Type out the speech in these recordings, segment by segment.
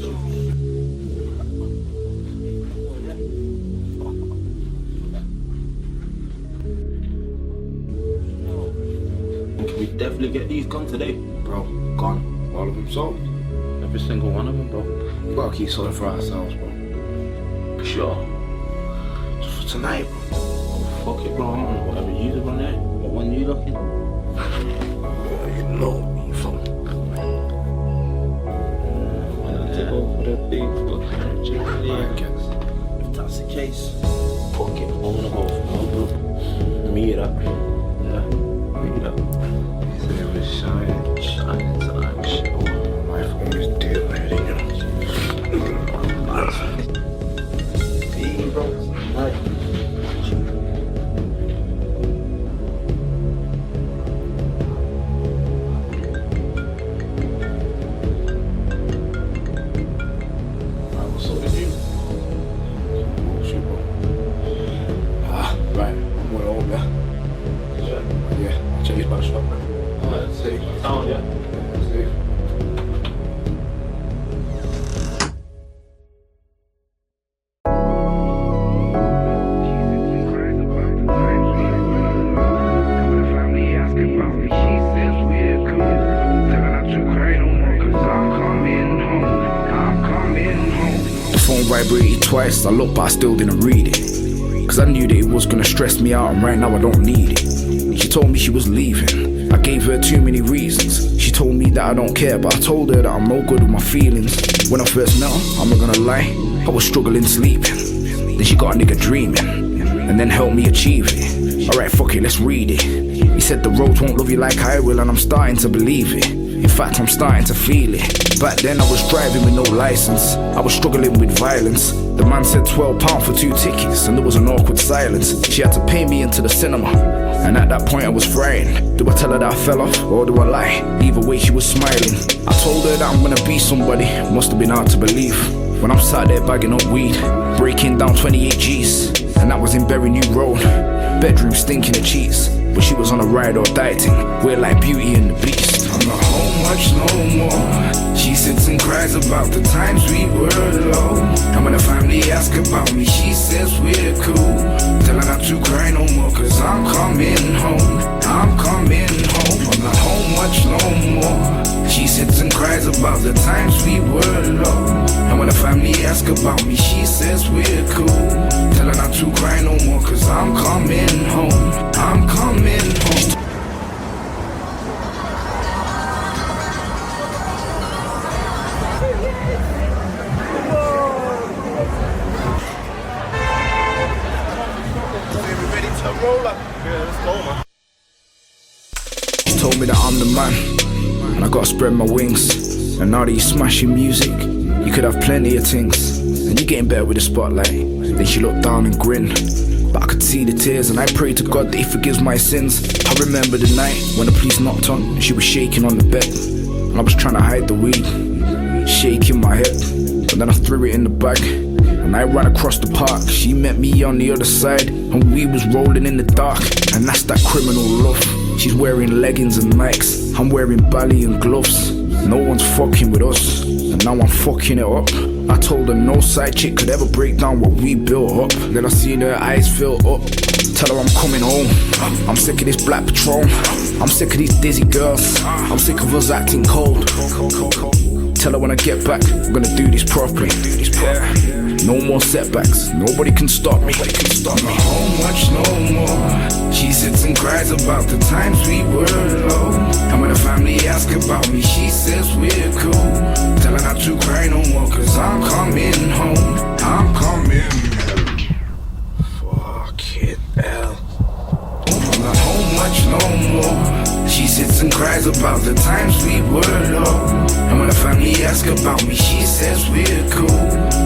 Can we definitely get these gone today? Bro, gone. All of them sold. Every single one of them, bro. We gotta keep solid for ourselves, bro. Sure. Just for tonight, bro. Oh, fuck it, bro. Whatever you do on there. What one you looking? Yeah, you know me, fam. To go for the big fucking chicken. I guess. If that's the case, fuck it. I'm gonna go for no, bro. Meet up. Yeah. Meet up. He said it was shining. Shining tonight, shit. My phone is dead, man. Hey, bro. Night. Right, I'm going home, yeah? Yeah, check his back shop, man. Alright, Safe. Town, yeah. Yeah, safe. The phone vibrated twice, I looked but I still didn't read it. Cause I knew that it was gonna stress me out and right now I don't need it. She told me she was leaving, I gave her too many reasons. She told me that I don't care, but I told her that I'm no good with my feelings. When I first met her, I'm not gonna lie, I was struggling sleeping. Then she got a nigga dreaming, and then helped me achieve it. Alright, fuck it, let's read it. He said the roads won't love you like I will, and I'm starting to believe it. In fact, I'm starting to feel it. Back then I was driving with no license, I was struggling with violence. The man said £12 for 2 tickets, and there was an awkward silence. She had to pay me into the cinema, and at that point I was frightened. Do I tell her that I fell off, or do I lie? Either way she was smiling. I told her that I'm gonna be somebody, must have been hard to believe. When I'm sat there bagging up weed, breaking down 28 G's, and that was in Berry New Road. Bedroom stinking of cheese, but she was on a ride or die thing. We're like Beauty and the Beast. I'm not home much no more. She sits and cries about the times we were alone. And when the family asks about me, she says we're cool. Tell her not to cry no more, cause I'm coming home. I'm coming home. I'm not home much no more. She sits and cries about the times we were alone. And when the family asks about me, she says we're cool. Tell her not to cry no more, cause I'm coming home. I'm coming home. She told me that I'm the man, and I gotta spread my wings. And now that you're smashing music, you could have plenty of things, and you're getting better with the spotlight. Then she looked down and grinned, but I could see the tears, and I prayed to God that he forgives my sins. I remember the night when the police knocked on, and she was shaking on the bed, and I was trying to hide the weed, shaking my head, but then I threw it in the bag, and I ran across the park. She met me on the other side, and we was rolling in the dark, and that's that criminal love. She's wearing leggings and Nikes, I'm wearing Bally and gloves. No one's fucking with us, and now I'm fucking it up. I told her no side chick could ever break down what we built up. Then I seen her eyes fill up. Tell her I'm coming home. I'm sick of this black Patron, I'm sick of these dizzy girls, I'm sick of us acting cold. Tell her when I get back, we're gonna do this properly. No more setbacks, nobody can stop me. I'm not home much no more. She sits and cries about the times we were alone. And when the family asks about me, she says we're cool. Tell her not to cry no more, cause I'm coming home. I'm coming. Fucking hell. I'm not home much no more. She sits and cries about the times we were alone. And when the family asks about me, she says we're cool.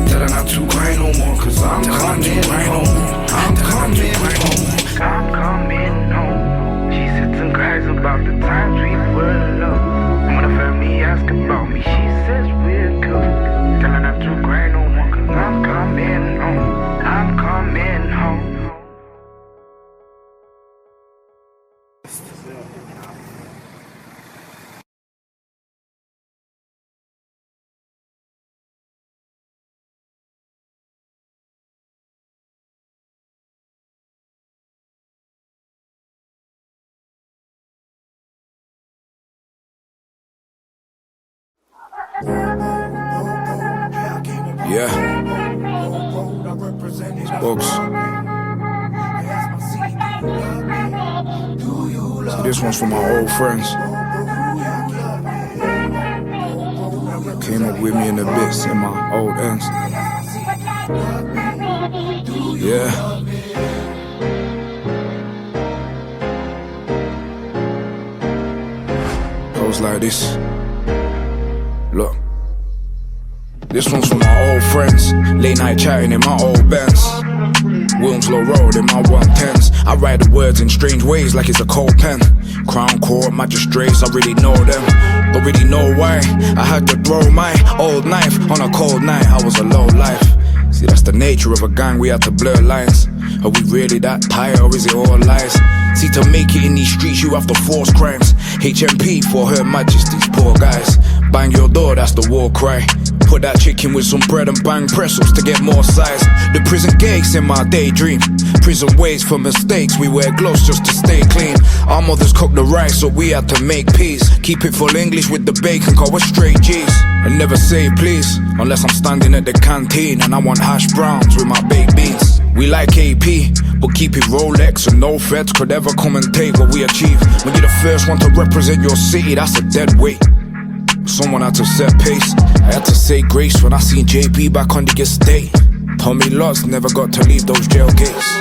Tell her not to cry no more, cause I'm coming home. I'm coming home. I'm coming home. She sits and cries about the times we were alone. And when the family asks about me, she says we're cool. Tell her not to cry no more, cause I'm coming home. I'm coming home. Yeah. Bugs. So this one's for my old friends. Came up with me in the bits in my old ends. Yeah. Goes like this. Look. This one's for my old friends. Late night chatting in my old Benz. Wilmslow Road in my 110s. I write the words in strange ways like it's a cold pen. Crown Court, magistrates, I really know them. Don't really know why I had to throw my old knife on a cold night. I was a low life. See, that's the nature of a gang, we had to blur lines. Are we really that tired or is it all lies? See, to make it in these streets you have to force crimes. HMP for Her Majesty's poor guys. Bang your door, that's the war cry. Put that chicken with some bread and bang pretzels to get more size. The prison gates in my daydream. Prison ways for mistakes, we wear gloves just to stay clean. Our mothers cook the rice so we had to make peace. Keep it full English with the bacon, call us straight G's. And never say please, unless I'm standing at the canteen and I want hash browns with my baked beans. We like AP, but keep it Rolex and no feds could ever come and take what we achieve. When you're the first one to represent your city, that's a dead weight. Someone had to set pace. I had to say grace when I seen JP back on the estate. Tommy Lutz never got to leave those jail gates.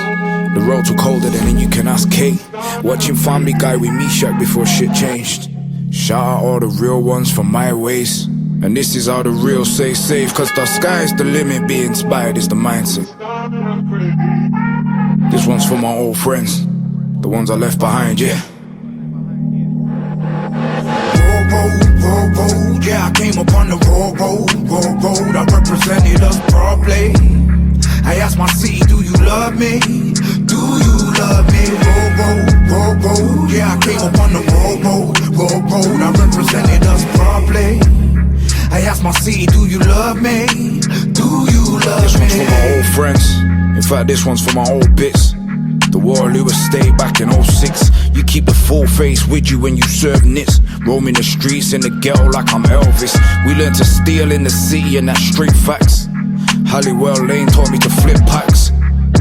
The roads were colder than and you can ask Kate. Watching Family Guy with me shut before shit changed. Shout out all the real ones from my ways. And this is how the real say safe. Cause the sky's the limit, be inspired is the mindset. This one's for my old friends, the ones I left behind, yeah. Road, yeah, I came up on the road, I represented us properly. I asked my city, do you love me? Do you love me? Road, yeah, I came up on the road, I represented us properly. I asked my city, do you love me? Do you love me? This one's for my old friends, in fact this one's for my old bits. The Waterloo estate back in 06. You keep the full face with you when you serve nits. Roaming the streets in the ghetto like I'm Elvis. We learned to steal in the city and that's straight facts. Halliwell Lane taught me to flip packs.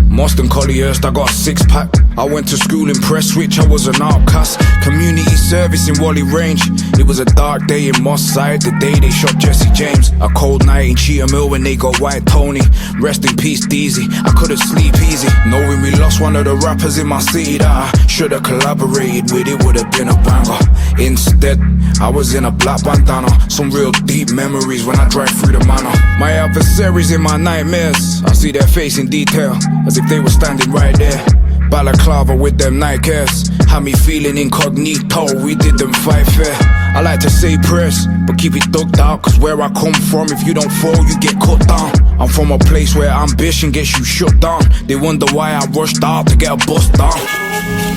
Moston Collyhurst, I got a 6-pack. I went to school in Prestwich, I was an outcast. Community service in Wally Range. It was a dark day in Moss Side, the day they shot Jesse James. A cold night in Cheetham Hill when they got White Tony. Rest in peace, Deezy, I couldn't sleep easy, knowing we lost one of the rappers in my city that I should've collaborated with, it would've been a banger. Instead, I was in a black bandana. Some real deep memories when I drive through the manor. My adversaries in my nightmares, I see their face in detail, as if they were standing right there. Balaclava with them Nikes had me feeling incognito, we did them fight fair. I like to say prayers, but keep it ducked out, cause where I come from, if you don't fall, you get cut down. I'm from a place where ambition gets you shut down. They wonder why I rushed out to get a bust down.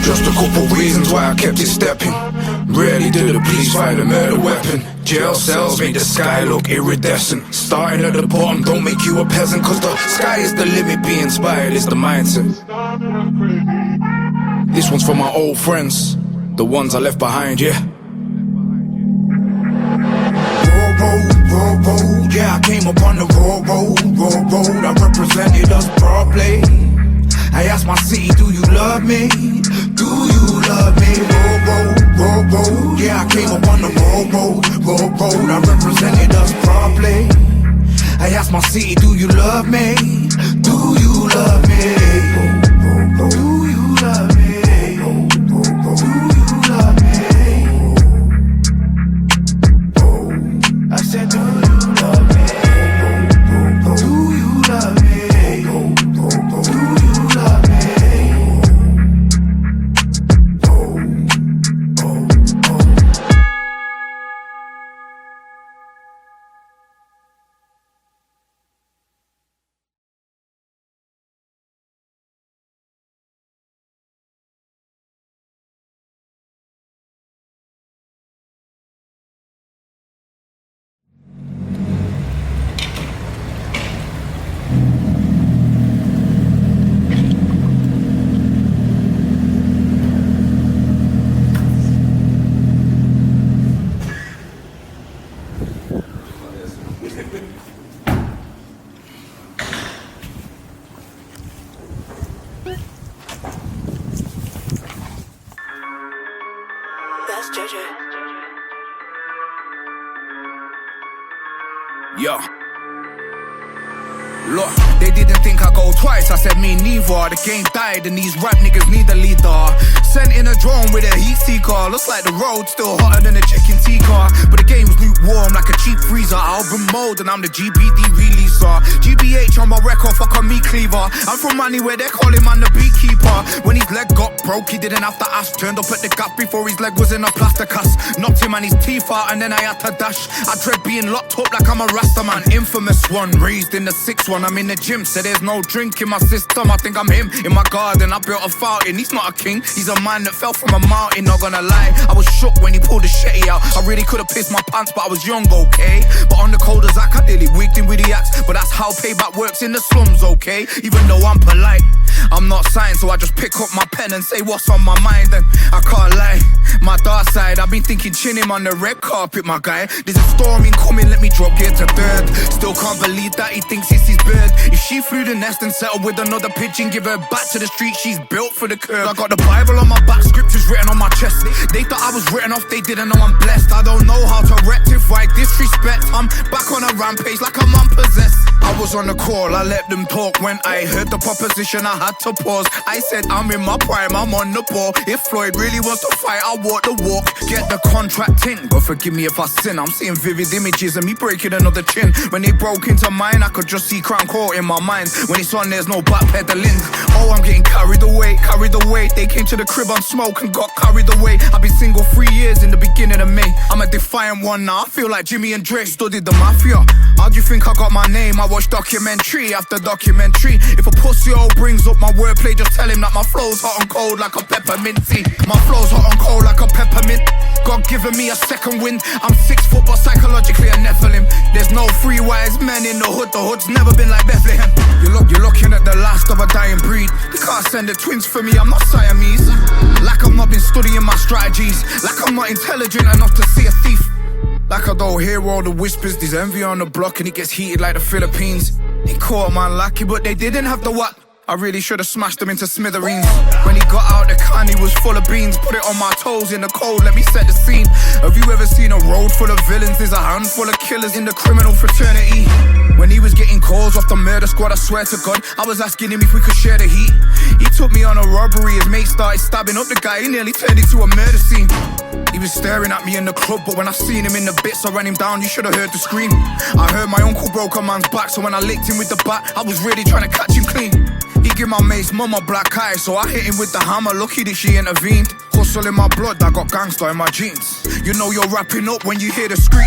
Just a couple reasons why I kept it stepping. Rarely did the police find a murder weapon. Jail cells made the sky look iridescent. Starting at the bottom don't make you a peasant, cause the sky is the limit, be inspired is the mindset. This one's for my old friends, the ones I left behind, yeah. Road, yeah, I came up on the road, I represented us properly. I asked my city, do you love me? Do you love me? Road, yeah, I came up on the road, I represented us properly. I asked my city, do you love me? Do you love me? Do you love me? Yeah. Look, they didn't think I'd go twice, I said me neither. The game died and these rap niggas need a leader. Sent in a drone with a heat seeker. Looks like the road's still hotter than a chicken tikka. But the game's lukewarm like a cheap freezer. Album mode and I'm the GBD releaser. GBH on my record, fuck on me cleaver. I'm from money where they call him man the beekeeper. When his leg got broke, he didn't have to ask. Turned up at the gap before his leg was in a plaster cast. Knocked him and his teeth out and then I had to dash. I dread being locked up like I'm a Rasta man. Infamous one, raised in the 6-1. I'm in the gym, so there's no drink in my system. I think I'm him, in my garden I built a fountain. He's not a king, he's a man that fell from a mountain. Not gonna lie, I was shook when he pulled the shetty out. I really could've pissed my pants, but I was young, okay? But on the cold as I nearly wigged him with the axe. But that's how payback works in the slums, okay? Even though I'm polite, I'm not signed, so I just pick up my pen and say what's on my mind. And I can't lie, my dark side, I've been thinking chin him on the red carpet, my guy. There's a storm incoming, let me drop gear to third. Still can't believe that he thinks it's his bird. If she flew the nest and settled with another pigeon, give her back to the street, she's built for the curve. I got the Bible on my back, scriptures written on my chest. They thought I was written off, they didn't know I'm blessed. I don't know how to rectify disrespect. I'm back on a rampage like I'm unpossessed. I was on the call, I let them talk. When I heard the proposition, I had to pause. I said I'm in my prime, I'm on the ball. If Floyd really wants to fight, I'll walk the walk. Get the contract in, but forgive me if I sin. I'm seeing vivid images of me breaking another chin. When they broke into mine, I could just see Crown Court in my mind. When it's on, there's no backpedaling. Oh, I'm getting carried away, carried away. They came to the crib on smoke and got carried away. I've been single 3 years in the beginning of May. I'm a defiant one now, I feel like Jimmy and Drake studied the mafia. How do you think I got my name? I watch documentary after documentary. If a pussy hole brings up my wordplay, just tell him that my flow's hot and cold like a peppermint tea. My flow's hot and cold like a peppermint. God giving me a second wind. I'm 6 foot but psychologically a Nephilim. There's no three wise men in the hood's never been like Bethlehem. You're looking at the last of a dying breed. They can't send the twins for me, I'm not Siamese. Like I've not been studying my strategies. Like I'm not intelligent enough to see a thief. Like I don't hear all the whispers, there's envy on the block and it gets heated like the Philippines. He caught man lucky but they didn't have the what. I really should've smashed them into smithereens. When he got out the can, he was full of beans. Put it on my toes in the cold, let me set the scene. Have you ever seen a road full of villains? There's a handful of killers in the criminal fraternity. When he was getting calls off the murder squad, I swear to God, I was asking him if we could share the heat. He took me on a robbery, his mate started stabbing up the guy, he nearly turned into a murder scene. He was staring at me in the club, but when I seen him in the bits, I ran him down, you should've heard the scream. I heard my uncle broke a man's back, so when I licked him with the bat, I was really trying to catch him clean. He give my mate's mum a black eye, so I hit him with the hammer, lucky that she intervened. Hustle in my blood, I got gangster in my jeans. You know you're wrapping up when you hear the screech.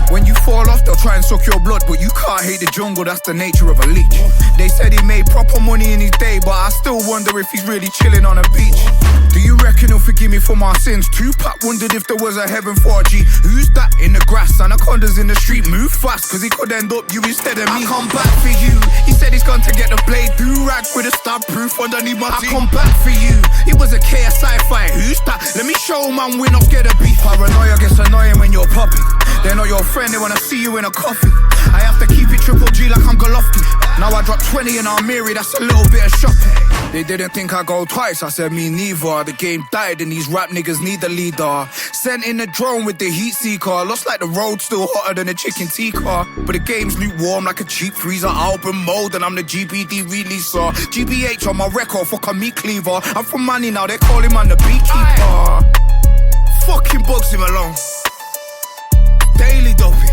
When you fall off, they'll try and suck your blood, but you can't hate the jungle, that's the nature of a leech. They said he made proper money in his day, but I still wonder if he's really chilling on a beach. Do you reckon he'll forgive me for my sins? Tupac wondered if there was a heaven for a G. Who's that in the grass? Anacondas in the street, move fast, cause he could end up you instead of me. I come back for you. He said he's gone to get the blade, do-rag with a stab proof underneath my teeth. I come back for you. It was a KSI fight. Who's that? Let me show man we're not scared of beef. Paranoia gets annoying when you're popping. They're not your friend, they wanna see you in a coffin. I have to keep it triple G like I'm Golovkin. Now I drop 20 in Almeri, that's a little bit of shopping. They didn't think I'd go twice, I said me neither. The game died and these rap niggas need a leader. Sent in a drone with the heat seeker. Looks like the road's still hotter than a chicken tikka. But the game's lukewarm like a cheap freezer. Album mode and I'm the GBD releaser. GBH on my record, fuck on me cleaver. I'm from money now, they call him on the beekeeper. Fucking Bugzy Malone. Daily dopey.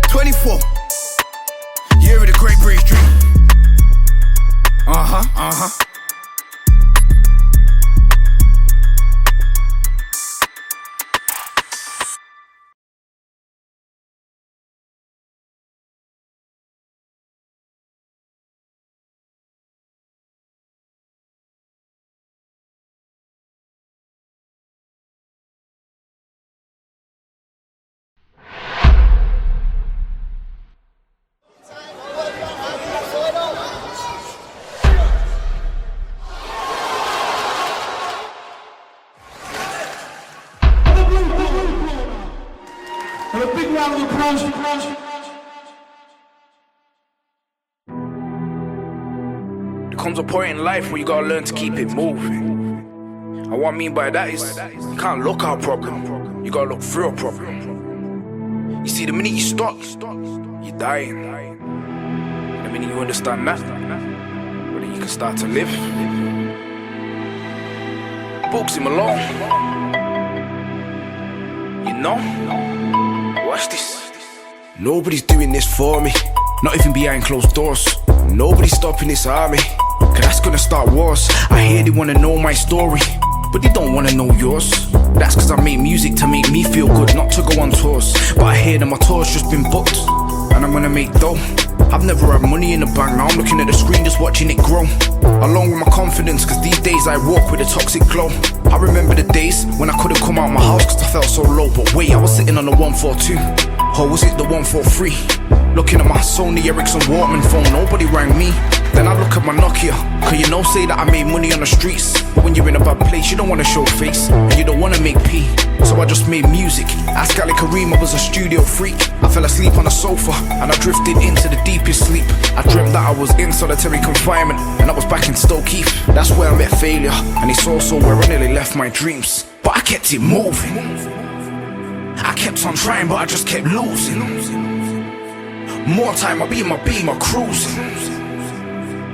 24. Year of the Great British Dream. And a big round of applause. There comes a point in life where you gotta learn to keep it moving. And what I mean by that is, you can't look at a problem, you gotta look through a problem. You see, the minute you stop, you're dying. The minute you understand that, well, then you can start to live. Bugzy Malone, you know? Watch this. Nobody's doing this for me, not even behind closed doors. Nobody's stopping this army, cause that's gonna start wars. I hear they wanna know my story, but they don't wanna know yours. That's cause I make music to make me feel good, not to go on tours. But I hear that my tour's just been booked, and I'm gonna make dough. I've never had money in the bank, now I'm looking at the screen just watching it grow. Along with my confidence, cause these days I walk with a toxic glow. I remember the days when I couldn't come out my house cause I felt so low. But wait, I was sitting on the 142, or was it the 143? Looking at my Sony Ericsson Walkman phone, nobody rang me. Then I look at my Nokia, cause you know say that I made money on the streets. But when you're in a bad place, you don't wanna show face, and you don't wanna make P. So I just made music. Ask Ali Kareem, I was a studio freak. I fell asleep on the sofa, and I drifted into the deepest sleep. I dreamt that I was in solitary confinement, and I was back in Stoke Heath. That's where I met failure, and it's also where I nearly left my dreams. But I kept it moving. I kept on trying, but I just kept losing. More time, I'll be in my beamer cruising.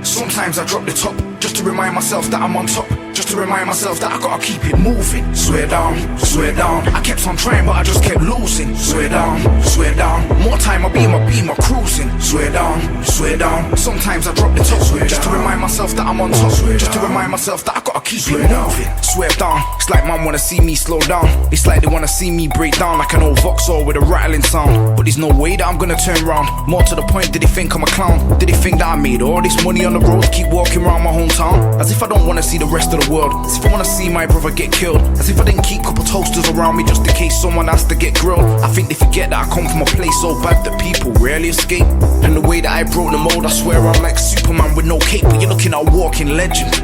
Sometimes I drop the top, just to remind myself that I'm on top. Just to remind myself that I gotta keep it moving. Swear down, swear down. I kept on trying, but I just kept losing. Swear down, swear down. More time, I'll be in my beamer cruising. Swear down, swear down. Sometimes I drop the top, just to remind myself that I'm on top. Just to remind myself that I gotta keep it moving. Swear down. It's like man wanna see me slow down. It's like they wanna see me break down like an old Vauxhall with a rattling sound. But there's no way that I'm gonna turn round. More to the point, did they think I'm a clown? Did they think that I made all this money on the road to keep walking around my hometown? As if I don't wanna see the rest of the world. As if I wanna see my brother get killed. As if I didn't keep a couple toasters around me just in case someone has to get grilled. I think they forget that I come from a place so bad that people rarely escape. And the way that I broke the mold, I swear I'm like Superman with no cape. But you're looking at a walking legend.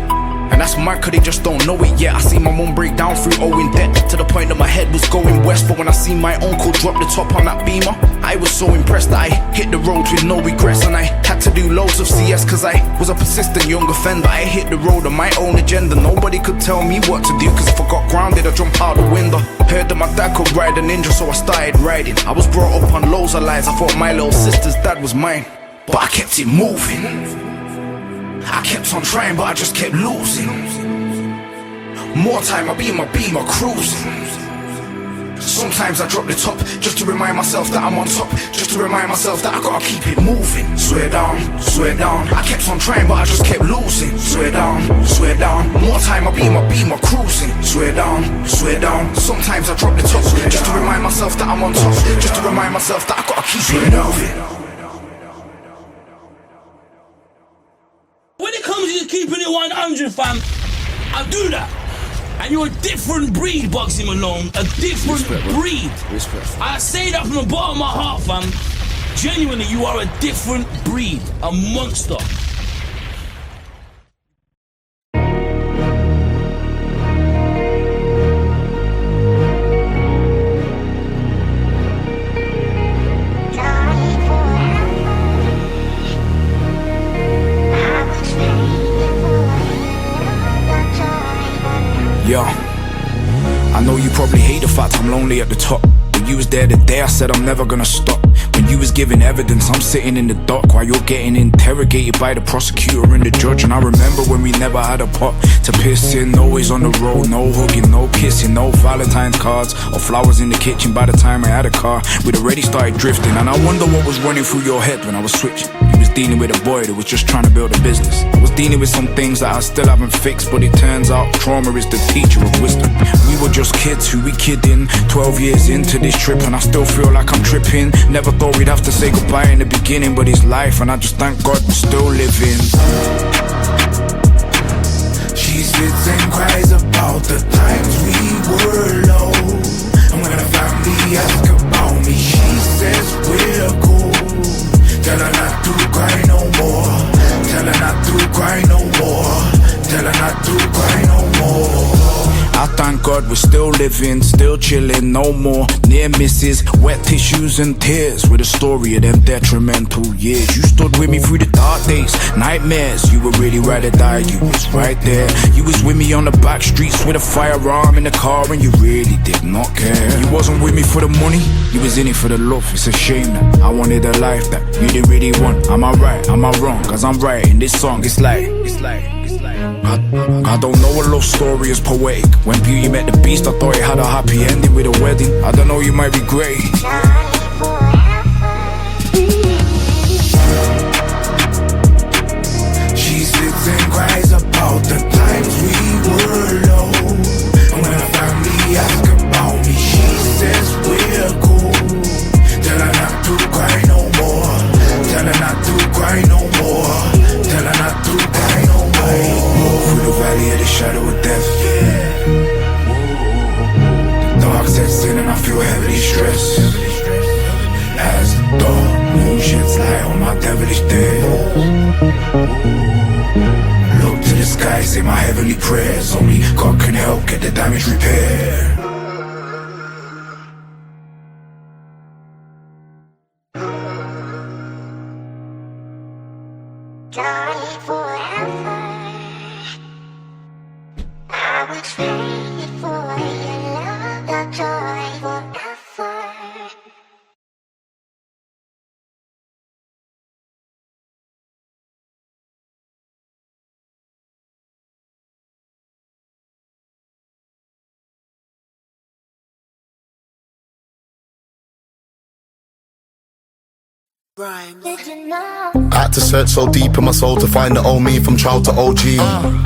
And that's mad cause they just don't know it yet. I see my mum break down through owing debt, to the point that my head was going west. But when I see my uncle drop the top on that beamer, I was so impressed that I hit the road with no regrets. And I had to do loads of CS cause I was a persistent young offender. I hit the road on my own agenda. Nobody could tell me what to do, cause if I got grounded I'd jump out the window. Heard that my dad could ride a ninja, so I started riding. I was brought up on loads of lies, I thought my little sister's dad was mine. But I kept it moving. I kept on trying, but I just kept losing. More time, I'll be in my beamer cruising. Sometimes I drop the top, just to remind myself that I'm on top. Just to remind myself that I gotta keep it moving. Swear down, swear down. I kept on trying, but I just kept losing. Swear down, swear down. More time, I'll be in my beamer cruising. Swear down, swear down. Sometimes I drop the top, just to remind myself that I'm on top. Just to remind myself that I gotta keep it moving. When it comes to keeping it 100, fam, I do that. And you're a different breed, Bugzy Malone. A different breed. Respect. I say that from the bottom of my heart, fam. Genuinely, you are a different breed. A monster. Yeah, I know you probably hate the fact I'm lonely at the top. When you was there the day I said I'm never gonna stop. When you was giving evidence, I'm sitting in the dock while you're getting interrogated by the prosecutor and the judge. And I remember when we never had a pot to piss in. Always on the road, no hugging, no kissing, no Valentine's cards or flowers in the kitchen. By the time I had a car, we'd already started drifting. And I wonder what was running through your head when I was switching. You was dealing with a boy that was just trying to build a business. I was dealing with some things that I still haven't fixed, but it turns out trauma is the teacher of wisdom. We were just kids who we kidding, 12 years into this trip, and I still feel like I'm tripping. Never thought we'd have to say goodbye in the beginning, but it's life, and I just thank God we're still living. She sits and cries about the times we were low, and when her family asks about me, she says we're cool. Tell her not to cry no more. Tell her not to cry no more. Tell her not to cry no more. I thank God we're still living, still chilling, no more near misses, wet tissues and tears. With a story of them detrimental years. You stood with me through the dark days, nightmares. You were really ride or die, you was right there. You was with me on the back streets with a firearm in the car, and you really did not care. You wasn't with me for the money, you was in it for the love. It's a shame that I wanted a life that you didn't really want. Am I right, am I wrong? Cause I'm writing this song. It's like I don't know a love story is poetic. When Beauty met the Beast, I thought it had a happy ending with a wedding. I don't know, you might be great. She sits and cries about the times we were low. And when her family asks about me, she says we're cool. Tell her not to cry no more. Tell her not to cry no more. Tell her not to cry no more. Through the valley of the shadow of death, yeah. The dark sets in and I feel heavily stressed. As the moon sheds light on my devilish days. Look to the sky, say my heavenly prayers. Only God can help get the damage repaired. Joy forever. I would trade for your love, the joy forever. Did you know? I had to search so deep in my soul to find the old me from child to OG.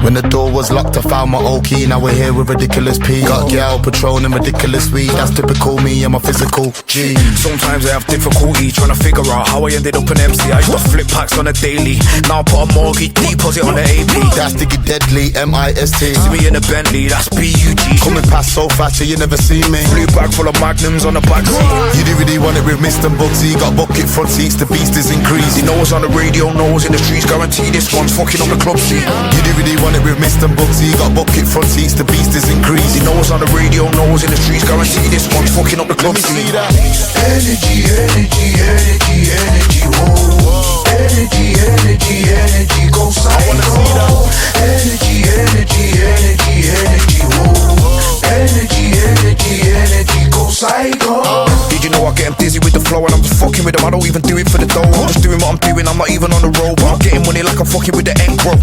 When the door was locked, I found my old key. Now we're here with ridiculous P. Got gal, Patron and ridiculous weed. That's typical me and my physical G. Sometimes I have difficulty trying to figure out how I ended up an MC. I used to flip packs on a daily. Now I put a mortgage deposit on the AP. That's Diggy Deadly, MIST. See me in a Bentley, that's BUG. Coming past so fast, you never see me. Blue bag full of magnums on the back seat. You didn't really want it with Mr. Bugzy. Got bucket front seats, the beast is increased. You know what's on the radio, knows in the streets. Guarantee this one's fucking on the club scene. You didn't really want it with Mr. Bugzy. Got bucket front seats, the beast is increased. You know what's on the radio, knows in the streets. Guarantee this one's fucking up the club scene. Energy, energy, energy, energy, whoa. Energy, energy, energy, go psycho. Energy, energy, energy, energy, whoa. Energy, energy, energy, go psycho. Did you know I get dizzy with the flow and I'm just fucking with them? I don't even do it for the dough. I'm just doing what I'm doing, I'm not even on the road. But I'm getting money like I'm fucking with the end bro.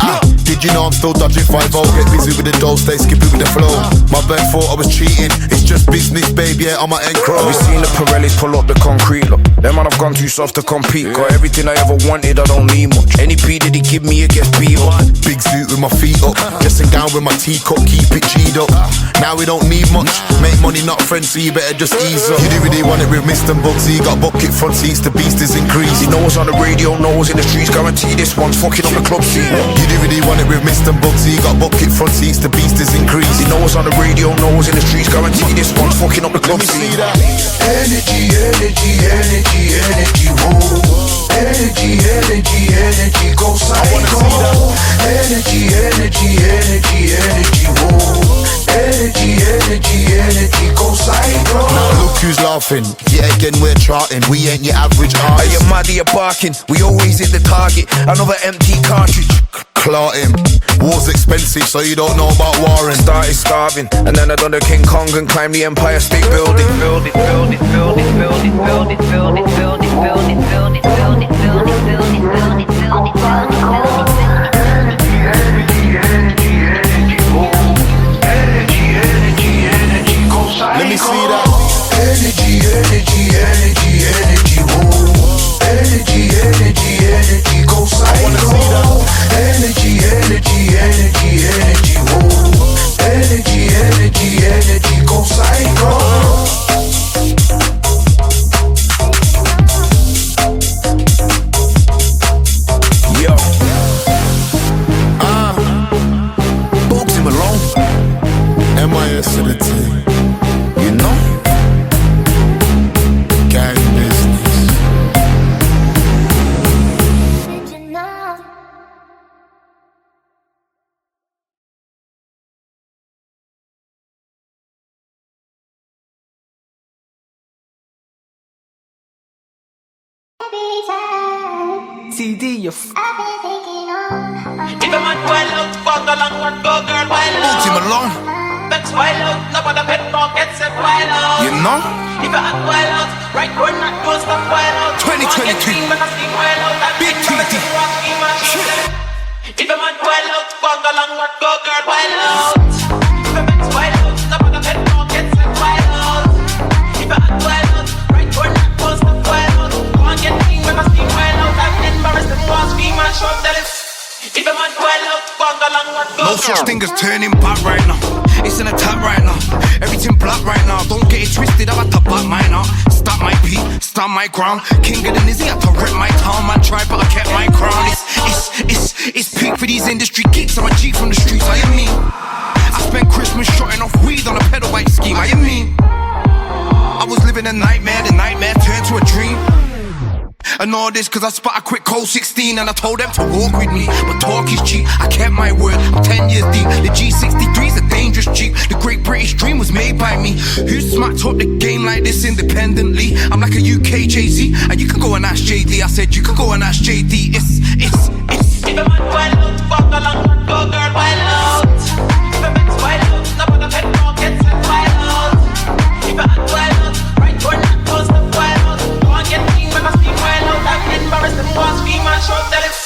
Did you know I'm still dodging 5-0? Get busy with the dough, stay skippy with the flow. My bad thought I was cheating. It's just business, baby, yeah, I'm an end crow. We seen the Pirellis pull up the concrete, look. Them man have gone too soft to compete. Got everything I ever wanted, I don't need much. Any beat that he give me, it gets beat up. Big suit with my feet up, dressing down with my teacup, keep it G'd up. Now we don't need much, make money not friends, so you better just ease up. You didn't really want it with Mr. Bugzy. Got bucket front seats, the beast is increased. You know what's on the radio, knows in the streets. Guarantee this one's fucking on the club scene. You didn't really want it with Mr. Bugzy. Got bucket front seats, the beast is increased. You know what's on the radio, knows in the streets. Guarantee this one's fucking up the club scene. Energy, energy, energy, energy, whoa. Energy, energy, energy, go psycho. Energy, energy, energy, energy, whoa. Energy, energy, energy, go psycho. Now look who's laughing, yeah again we're charting. We ain't your average artist. Are you mad, you're barking? We always hit the target. Another empty cartridge. Clot him. War's expensive, so you don't know about warring. Started starving, and then I done the King Kong and climbed the Empire State Building. Build it, build it, build it, build it, build it, build it, build it, build it, build it, build it, build it, build it, build it, build it, build it, build it. Energy, energy, energy, whoa. Energy, energy, energy, go psycho. Let me see that. Energy, energy, energy, energy, whoa. Energy, energy, energy, go psycho. Energy, energy, energy, energy, whoa. Energy, energy, energy, go psycho. BTD, you I've been thinking on. If a man wild out, walk along and go girl wild out. Bugzy Malone, That's wild out, nobody pet dog gets set wild out. you know? If a hot wild out, right corner not don't stop wild out. 2022. Big TD. If a man wild out, walk along and go girl wild out. If a man's wild out, nobody pet dog gets set wild out. If a hot wild out, right corner not don't stop wild out. Go and get clean when I steam wild out. I'm embarrassed and was scream and shout that it's. If a man wild out, walk along and go No girl. such thing as turning back right now. It's an attack right now. Everything black right now. Don't get it twisted, I've had to back mine out. Stop my beat, stand my ground. King of the Nizzy, had to rip my town. Man tried, but I kept my crown. It's peak for these industry geeks. I'm a G from the streets, I am me. I spent Christmas shotting off weed on a pedal bike scheme, I am me. I was living a nightmare, the nightmare turned to a dream. And all this cause I spot a quick cold 16 and I told them to walk with me. But talk is cheap, I kept my word, I'm 10 years deep. The G63's a dangerous Jeep. The great British dream was made by me. Who smacked up the game like this independently? I'm like a UK Jay-Z, and you can go and ask JD. I said you can go and ask JD. It's If a man wild out, walk along and go girl wild out. If a man's wild out, nobody pet dog gets set wild out. If a hot wild out, right corner not don't stop wild out. Go and get clean when I steam wild out. I'm embarrassed and was scream and shout that it's.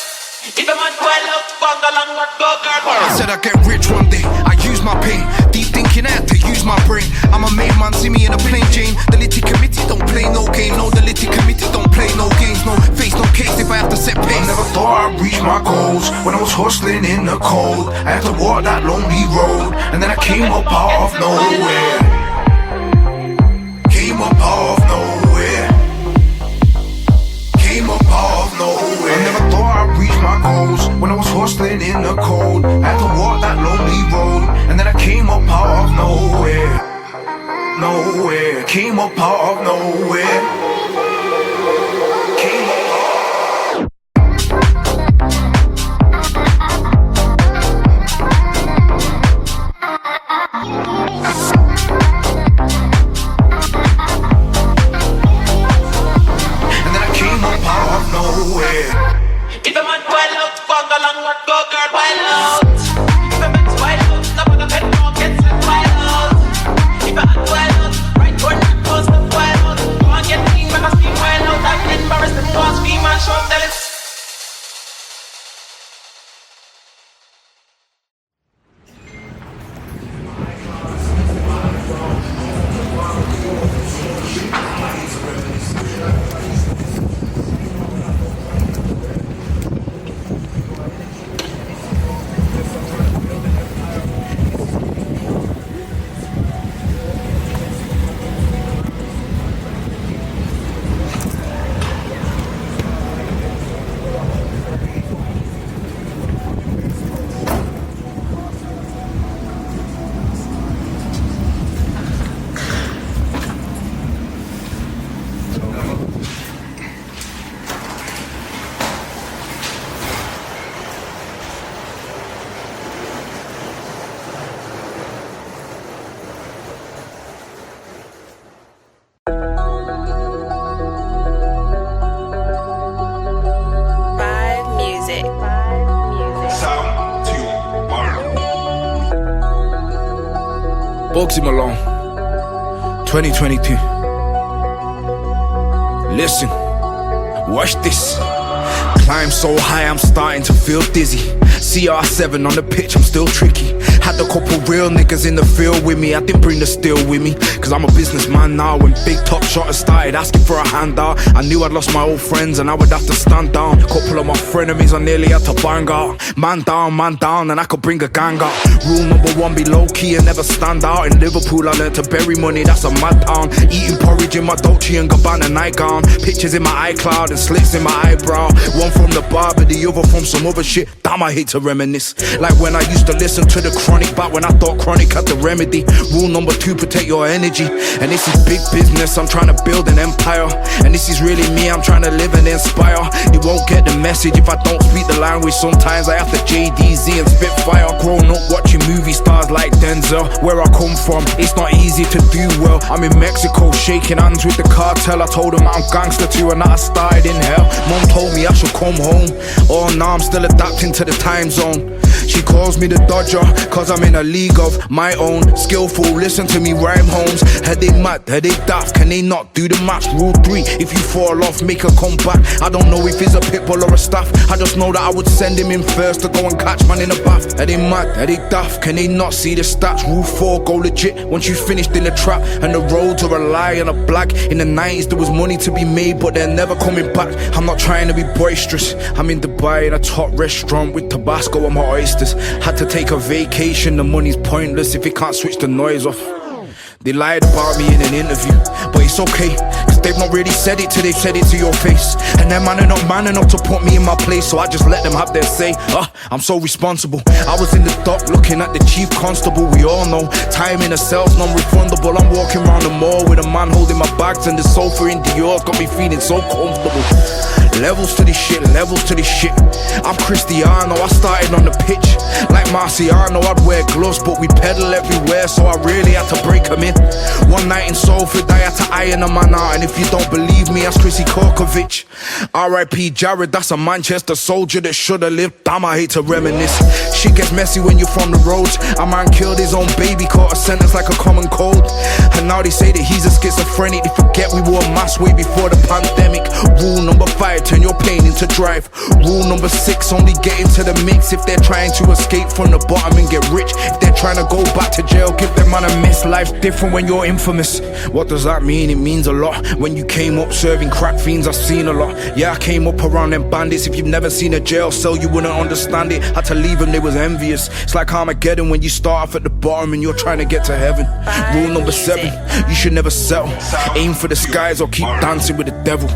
If a man wild out, walk along and go girl wild out. I said I'd get rich one day, I use my pain. Deep thinking I had to use my brain. I'm a made man, see me in a plain Jane. The litty committee don't play no game. No, the litty committee don't play no games. No face, no case if I have to set pace. I never thought I'd reach my goals when I was hustling in the cold. I had to walk that lonely road, and then I came up out of nowhere. Came up out of nowhere. Came up out of nowhere. I never thought I'd reach my goals when I was hustling in the cold. I had to walk that lonely road, and then I came up out of nowhere. Nowhere. Came up out of nowhere. Came up. If a man wild out, walk along and go girl wild out. If a man's wild out, nobody pet dog gets set wild out. If a hot wild out, right corner not don't stop wild out. Go and get clean when I steam wild out. I'm embarrassed and was scream and shout that it's. Bugzy Malone, 2022. Listen, watch this. Climb so high, I'm starting to feel dizzy. CR7 on the pitch, I'm still tricky. Had a couple real niggas in the field with me. I didn't bring the steel with me, cause I'm a businessman now. When big top shotters started asking for a handout, I knew I'd lost my old friends and I would have to stand down. Couple of my frenemies, I nearly had to bang out. Man down, and I could bring a gang out. Rule number one, be low key and never stand out. In Liverpool, I learned to bury money, that's a mad town. Eating porridge in my Dolce & Gabbana nightgown. Pictures in my iCloud and slits in my eyebrow. One from the barber, the other from some other shit. Damn, I hate to reminisce. Like when I used to listen to the Chronic back when I thought Chronic had the remedy. Rule number 2, protect your energy. And this is big business, I'm trying to build an empire. And this is really me, I'm trying to live and inspire. You won't get the message if I don't speak the language. Sometimes I have to JDZ and Spitfire. Grown up watching movie stars like Denzel. Where I come from, it's not easy to do well. I'm in Mexico shaking hands with the cartel. I told them I'm gangster too and that I started in hell. Mom told me I should come home. Oh, now I'm still adapting to the time zone. She calls me the Dodger, cause I'm in a league of my own. Skillful, listen to me rhyme homes. Are they mad? Are they daft? Can they not do the maths? Rule 3, if you fall off, make a comeback. I don't know if he's a pitbull or a staff. I just know that I would send him in first to go and catch man in a bath. Are they mad? Are they daft? Can they not see the stats? Rule 4, go legit once you finished in the trap. And the roads are a lie and a black. In the 90s there was money to be made, but they're never coming back. I'm not trying to be boisterous. I'm in Dubai in a top restaurant with Tabasco and my oysters. Had to take a vacation, the money's pointless if you can't switch the noise off. They lied about me in an interview, but it's okay, cause they've not really said it till they've said it to your face. And them man are not man enough to put me in my place, so I just let them have their say. I'm so responsible. I was in the dock looking at the chief constable. We all know time in a cell's non-refundable. I'm walking around the mall with a man holding my bags, and the sofa in Dior's got me feeling so comfortable. Levels to this shit, levels to this shit. I'm Cristiano, I started on the pitch like Marciano. I'd wear gloves, but we pedal everywhere, so I really had to break them in. One night in Salford, I had to iron a man out. And if you don't believe me, ask Chrissy Korkovic. R.I.P. Jared, that's a Manchester soldier that shoulda lived. Damn, I hate to reminisce. Shit gets messy when you're from the roads. A man killed his own baby, caught a sentence like a common cold. And now they say that he's a schizophrenic. They forget we wore masks way before the pandemic. Rule number 5, turn your pain into drive. Rule number 6, only get into the mix if they're trying to escape from the bottom and get rich. If they're trying to go back to jail, give them man a miss. Life's different when you're infamous. What does that mean? It means a lot. When you came up serving crack fiends, I've seen a lot. Yeah, I came up around them bandits. If you've never seen a jail cell, you wouldn't understand it. Had to leave them, they was envious. It's like Armageddon when you start off at the bottom and you're trying to get to heaven. Rule number 7, you should never settle. Aim for the skies or keep dancing with the devil.